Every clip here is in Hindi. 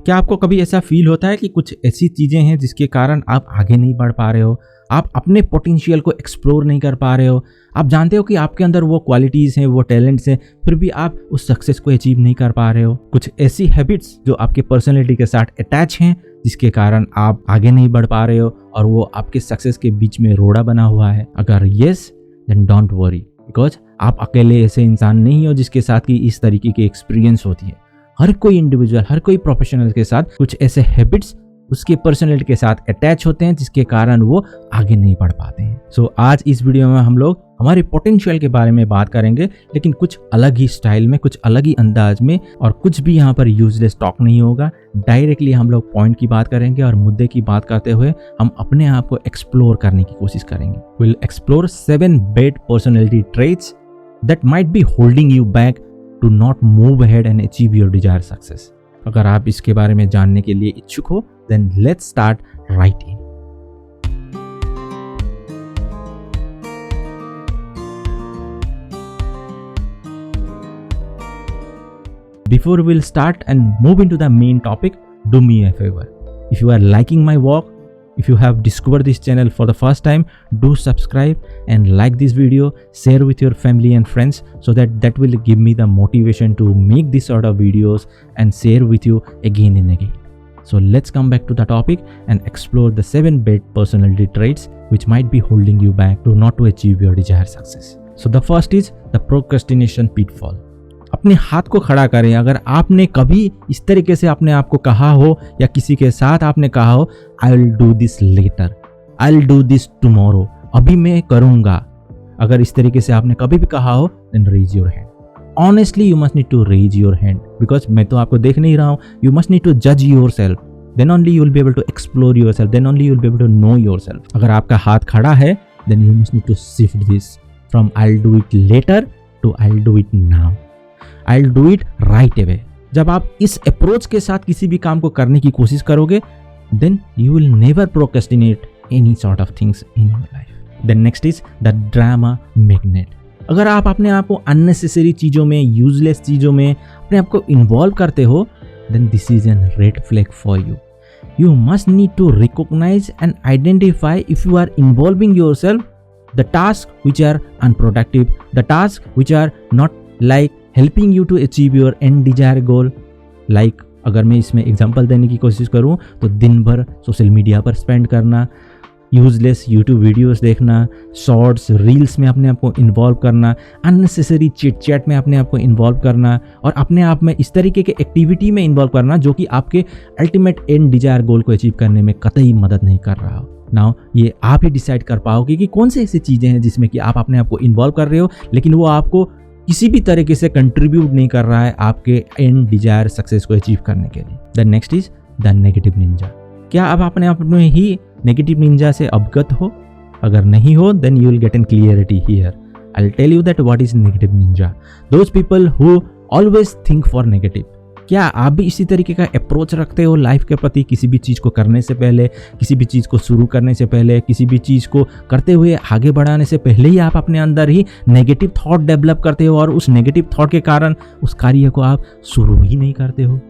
क्या आपको कभी ऐसा फील होता है कि कुछ ऐसी चीज़ें हैं जिसके कारण आप आगे नहीं बढ़ पा रहे हो, आप अपने पोटेंशियल को एक्सप्लोर नहीं कर पा रहे हो, आप जानते हो कि आपके अंदर वो क्वालिटीज़ हैं, वो टैलेंट्स हैं, फिर भी आप उस सक्सेस को अचीव नहीं कर पा रहे हो। कुछ ऐसी हैबिट्स जो आपके पर्सनैलिटी के साथ अटैच हैं जिसके कारण आप आगे नहीं बढ़ पा रहे हो और वो आपके सक्सेस के बीच में रोड़ा बना हुआ है। अगर yes, then don't worry, because आप अकेले ऐसे इंसान नहीं हो जिसके साथ की इस तरीके की एक्सपीरियंस होती है। हर कोई इंडिविजुअल, हर कोई प्रोफेशनल के साथ कुछ ऐसे हैबिट्स उसके पर्सनैलिटी के साथ अटैच होते हैं जिसके कारण वो आगे नहीं बढ़ पाते हैं। सो आज इस वीडियो में हम लोग हमारे पोटेंशियल के बारे में बात करेंगे, लेकिन कुछ अलग ही स्टाइल में, कुछ अलग ही अंदाज में, और कुछ भी यहाँ पर यूजलेस टॉक नहीं होगा। डायरेक्टली हम लोग पॉइंट की बात करेंगे और मुद्दे की बात करते हुए हम अपने आप को एक्सप्लोर करने की कोशिश करेंगे। Will explore 7 bad personality traits that might be holding you back to not move ahead and achieve your desire success. अगर आप इसके बारे में जानने के लिए इच्छुक हो, then let's start right in. Before we'll start and move into the main topic, do me a favor. If you are liking my work, if you have discovered this channel for the first time, do subscribe and like this video, share with your family and friends so that will give me the motivation to make this sort of videos and share with you again and again. So let's come back to the topic and explore the 7 bad personality traits which might be holding you back to not to achieve your desired success. So the first is the procrastination pitfall. अपने हाथ को खड़ा करें। अगर आपने कभी इस तरीके से अपने आप को कहा हो या किसी के साथ आपने कहा हो, I will do this later, I will do this tomorrow, अभी मैं करूंगा, अगर इस तरीके से आपने कभी भी कहा हो, then raise your hand. Honestly, you must need to raise your hand because मैं तो आपको देख नहीं रहा हूँ. You must need to judge yourself. Then only you will be able to explore yourself. Then only you will be able to know yourself. अगर आपका हाथ खड़ा है, then you must need to shift this from I'll do it later to I'll do it now. I'll do it right away. जब आप इस अप्रोच के साथ किसी भी काम को करने की कोशिश करोगे, then you will never procrastinate any sort of things in your life. Then next is the drama magnet. अगर आप अपने आप को अननेसेसरी चीज़ों में, यूजलेस चीज़ों में अपने आप को इन्वॉल्व करते हो, then this is an red flag for you. You must need to recognize and identify if you are involving your self the task which are unproductive, the task which are not like helping you to achieve your end desire goal. Like अगर मैं इसमें एग्जाम्पल देने की कोशिश करूँ तो दिन भर सोशल मीडिया पर स्पेंड करना, यूजलेस यूट्यूब वीडियोस देखना, शॉर्ट्स, रील्स में अपने आप को इन्वॉल्व करना, अननेसेसरी चिट चैट में अपने आप को इन्वॉल्व करना और अपने आप में इस तरीके के एक्टिविटी में इन्वॉल्व करना जो कि आपके अल्टीमेट एंड डिजायर गोल को अचीव करने में कतई मदद नहीं कर रहा हो. नाउ ये आप ही डिसाइड कर पाओगे कि कौन सी ऐसी चीज़ें हैं जिसमें कि आप अपने आप को इन्वॉल्व कर रहे हो लेकिन वो आपको किसी भी तरीके से कंट्रीब्यूट नहीं कर रहा है आपके एंड डिजायर सक्सेस को अचीव करने के लिए. The next is the negative Ninja. क्या आप अपने आप में ही नेगेटिव निंजा से अवगत हो? अगर नहीं हो, then you will get in clarity here. I'll tell you that what is negative ninja. Those people who always think for negative. क्या आप भी इसी तरीके का अप्रोच रखते हो लाइफ के प्रति? किसी भी चीज़ को करने से पहले, किसी भी चीज़ को शुरू करने से पहले, किसी भी चीज़ को करते हुए आगे बढ़ाने से पहले ही आप अपने अंदर ही नेगेटिव थॉट डेवलप करते हो और उस नेगेटिव थॉट के कारण उस कार्य को आप शुरू ही नहीं करते हो?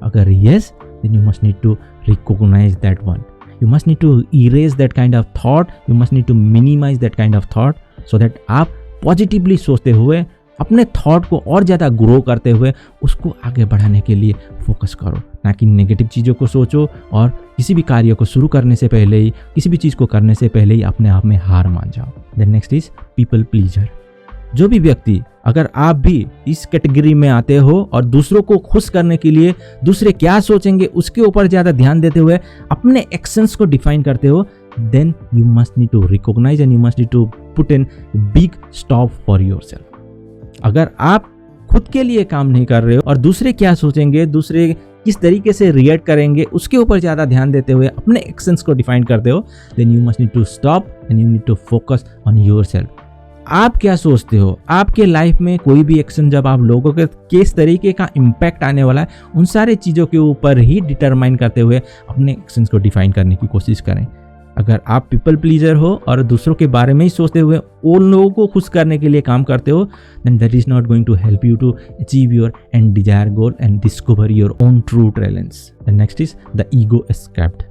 अगर yes, then you must need to recognize that one. You must need to erase that kind of thought. You must need to minimize that kind of thought so that आप पॉजिटिवली सोचते हुए अपने थॉट को और ज़्यादा ग्रो करते हुए उसको आगे बढ़ाने के लिए फोकस करो, ना कि नेगेटिव चीज़ों को सोचो और किसी भी कार्य को शुरू करने से पहले ही, किसी भी चीज़ को करने से पहले ही अपने आप में हार मान जाओ. Then next is people pleaser. जो भी व्यक्ति, अगर आप भी इस कैटेगरी में आते हो और दूसरों को खुश करने के लिए दूसरे क्या सोचेंगे उसके ऊपर ज़्यादा ध्यान देते हुए अपने एक्शंस को डिफाइन करते हो, then you must need to recognize and you must need to put in big stop for yourself. अगर आप खुद के लिए काम नहीं कर रहे हो और दूसरे क्या सोचेंगे, दूसरे किस तरीके से रिएक्ट करेंगे उसके ऊपर ज़्यादा ध्यान देते हुए अपने एक्शंस को डिफाइन करते हो, then you must need to stop and you need to focus on yourself. आप क्या सोचते हो? आपके लाइफ में कोई भी एक्शन जब आप लोगों के किस तरीके का इम्पैक्ट आने वाला है, उन सारे चीज़ों के ऊपर ही डिटरमाइन करते हुए अपने एक्शंस को डिफाइन करने की कोशिश करें. अगर आप पीपल प्लीजर हो और दूसरों के बारे में ही सोचते हुए उन लोगों को खुश करने के लिए काम करते हो, then that is not going to help you to achieve your end desire goal and discover your own true talents. The next is the ego escaped.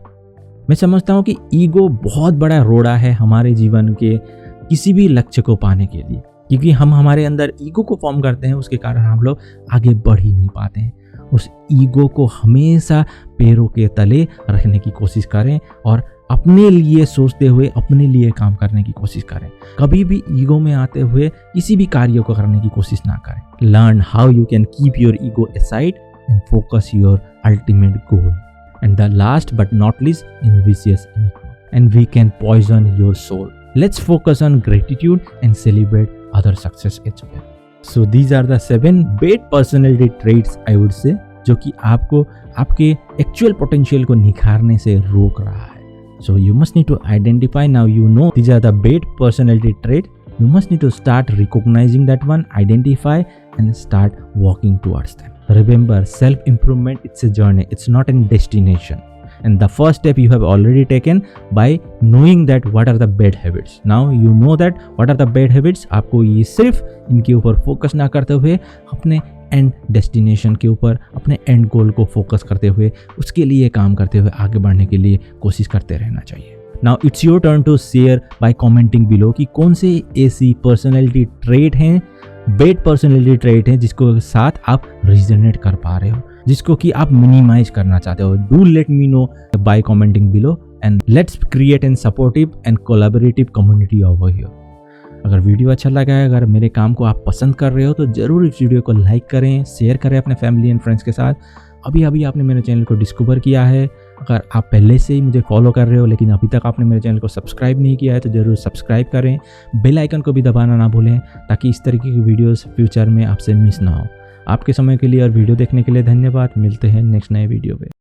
मैं समझता हूँ कि ईगो बहुत बड़ा रोड़ा है हमारे जीवन के किसी भी लक्ष्य को पाने के लिए, क्योंकि हम हमारे अंदर ईगो को फॉर्म करते हैं, उसके कारण हम लोग आगे बढ़ ही नहीं पाते हैं। उस ईगो को हमेशा पैरों के तले रखने की कोशिश करें और अपने लिए सोचते हुए अपने लिए काम करने की कोशिश करें। कभी भी ईगो में आते हुए किसी भी कार्य को करने की कोशिश ना करें। Learn how you can keep your ego aside and focus your ultimate goal. And the last but not least, envious ego, and we can poison your soul. Let's focus on gratitude and celebrate other success as well. So these are the 7 bad personality traits I would say, जो कि आपको आपके एक्चुअल पोटेंशियल को निखारने से रोक रहा है। So you must need to identify, now you know these are the bad personality trait. You must need to start recognizing that one, identify and start walking towards them. Remember, self-improvement, it's a journey, it's not a destination. And the first step you have already taken by knowing that what are the bad habits. Now you know that what are the bad habits. आपको ये सिर्फ इनके ऊपर फोकस ना करते हुए अपने एंड डेस्टिनेशन के ऊपर, अपने एंड गोल को फोकस करते हुए उसके लिए काम करते हुए आगे बढ़ने के लिए कोशिश करते रहना चाहिए। Now it's your turn to share by commenting below कि कौन से ऐसी पर्सनैलिटी ट्रेट हैं, बेड पर्सनैलिटी ट्रेट हैं जिसको साथ आप रिजोनेट कर पा रहे हो, जिसको कि आप मिनिमाइज करना चाहते हो। Do let me know by commenting below and let's create an supportive and collaborative community over here. अगर वीडियो अच्छा लगा है, अगर मेरे काम को आप पसंद कर रहे हो तो ज़रूर इस वीडियो को लाइक करें, शेयर करें अपने फैमिली एंड फ्रेंड्स के साथ। अभी आपने मेरे चैनल को डिस्कवर किया है, अगर आप पहले से ही मुझे फॉलो कर रहे हो लेकिन अभी तक आपने मेरे चैनल को सब्सक्राइब नहीं किया है तो ज़रूर सब्सक्राइब करें। बेल आइकन को भी दबाना ना भूलें ताकि इस तरीके की वीडियोस फ्यूचर में आपसे मिस ना हो। आपके समय के लिए और वीडियो देखने के लिए धन्यवाद। मिलते हैं नेक्स्ट नए वीडियो पे।